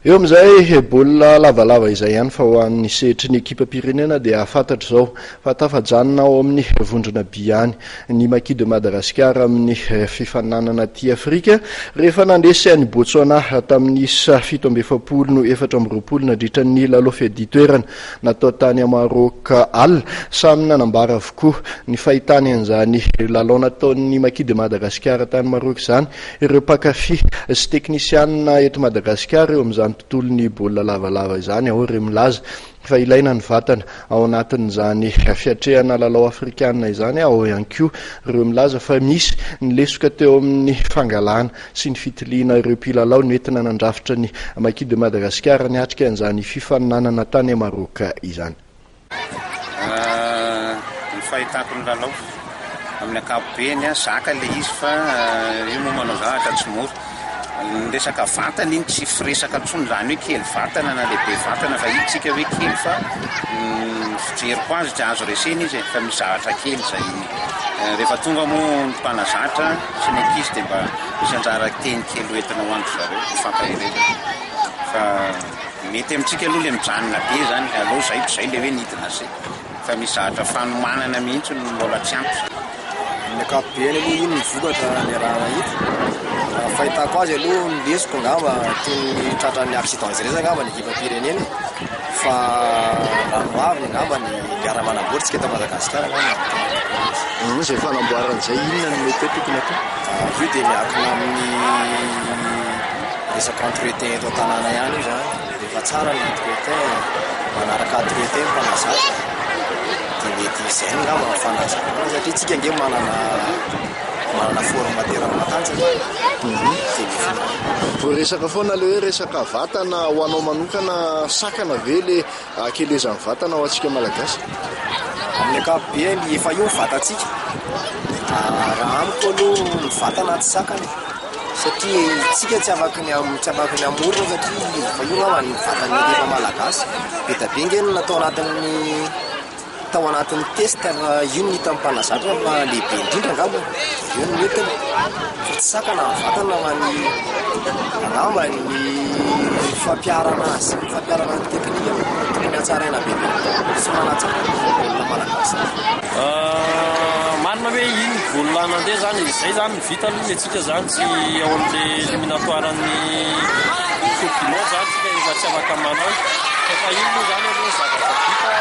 eo am'izay baolina lavalava izay ihany fa ho an'ny sehetry ny ekipa pirenena dia fantatra zao fa tafajanona ao amin'ny vondrona by any ny Maki de Madagascar amin'ny fifananana ty Afrika rehefa nandresy any Botswana tamin'ny 17 no 4 nandritra ny lalo feditoerana natao tany Maroc al samy nanambara avokoa ny fahitany an'izany lalao nataon'ny Maki de Madagascar tany Maroc zany ireo mpakafy sy teknisianina eto Madagascar eo amin'izany tontolon'ny baolina lavalava izany ao ireo milaza fa ilaina ny vatana ao anatin'izany fiatrehana lalao afrikanina izany ao ihany koa ireo milaza fa misy ny lesoka teo amin'ny fangalana sy ny fitiliana ireo mpilalao nentina nandrafitra ny Maki de Madagascar niatrika an'izany fifaninanana tany Maroc izany. Ny fahitako ny lalao amin'ny ankapobeny zaka le izy fa io moa manao zavatra tsy mora ny resaka vatana iny tsy firesaka tsony zany hoe kely vatana na lehibe vatana fa itsika hoe kely fa fijeriko azy tsy azo resena izy fa misy zavatra kely zay rehefa tonga moa ny mpanazatra sy ny ankizy dia mba misy anjara teny kely hoentina ho andro zareo mifampahireza fa mety amintsika aloha le mijanona be zany alao zay le hoe nidina zay fa misy zavatra fanomanana mihitsy no mbola tsy ampy ny ankapobeny aloha iny mivokatra ny raha hita fahitako azy aloha nindesiko ngamba tiany tratran'ny accident izy resaka ngamba ny ekipa pirenena fa ranoavy ngamba ny miara-manamboatra tsika eto Madagasikara ngamba zay fanamboaran'izay inona no mety tokony atao io dia miankina amin'ny resaka entretien eto an-tanàna ihany io zany rehefa tsara ny entretien manaraka entretien mpanazatra dia mety izay ngamba fanazatra satria tsika nge manana formateur matanjaka voaresaka foana le hoe resaka vatana ho anao manokana sakana ve le akelezan'ny vatana ho antsika malagasy amin'ny ankapobeny efa io vatantsika raha amiko aloha ny vatana tsy sakana satria tsika tsy afaka ny amorona satria fa io ngamba ny vatany efa malagasy be da be ngeny natao anatin'ny test io ny hita amin'ny mpanazatra fa lehibe indrindra ngamba io ny metiny fa tsy sakana ny vatana angamba ny fampiarana azy fampiarana ny teknika tokony hatsaraina be sy manatsara olona malagasy marina hoe iny baolina nandeha zany izay zany vita aloha ny atsika zany tsy ao amin'le éliminatoiran'ny coupe zany tsika efa tsy afaka manao fa iny moa zany aloha zavatra vita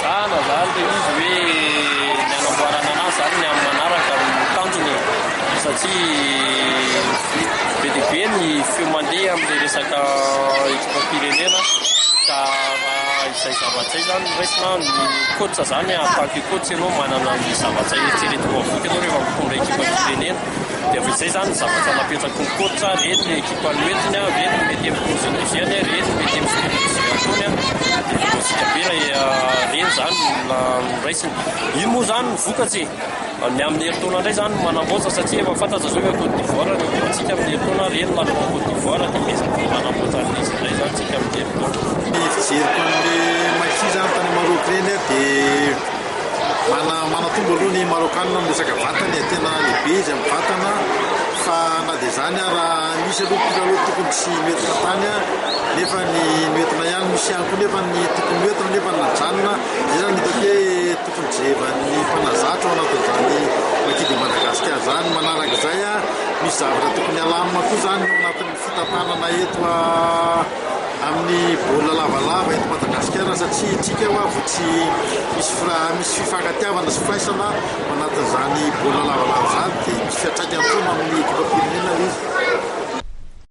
zana zany le izy hoe ny anamboarana anazy zany ny amin'ny manaraka ny tanjony satria be dia be ny feo mandeha amin'le resaka ekipa pirenena ka izay zavatsay zany raisina ny coach zany atanke coach ianao manana ny zavatsay eritreretinao avoka ianao rehefa mitondra ekipa pirenena dia avy izay zany zavatra napetraka ny coach rety ny ekipa noentiny rety mety amin'ny zinosiany rety mety amin'ny spiritisiatony dia sika be reny zany raisiny iny moa zany mivokatsy ny amin'ny heritaona indray zany manamboatra satria efa fantatra zao hoe Côte d'Ivoire no atsika amin'ny heritaona reny lalao Côte d'Ivoire dia mesy manamboatra izy indray zany tsika amin'ny heritaona fijeriko an'le Maki zany tany Maroc reny dia manatombo aloha ny Marokana amin'ny resaka vatany tena lehibe izy amin'ny vatana fa na dia zany raha misy aloha mpilalao tokony tsy metina tany nefa ny metina ihany misy ihany koa nefa ny tokony metina nefa najanona zay zany hitako hoe tokony jevan'ny mpanazatra ao anatin'izany Maki de Madagascar zany manaraka izay misy zavatra tokony alamina koa zany ao anatin'ny fitantanana eto amin'ny baolina lavalava eto Madagasikara satria tsika ho avy tsy misy fifankatiavana sy faisana ao anatin'izany baolina lavalava zany dia misy fiantraikany foana amin'ny ekipa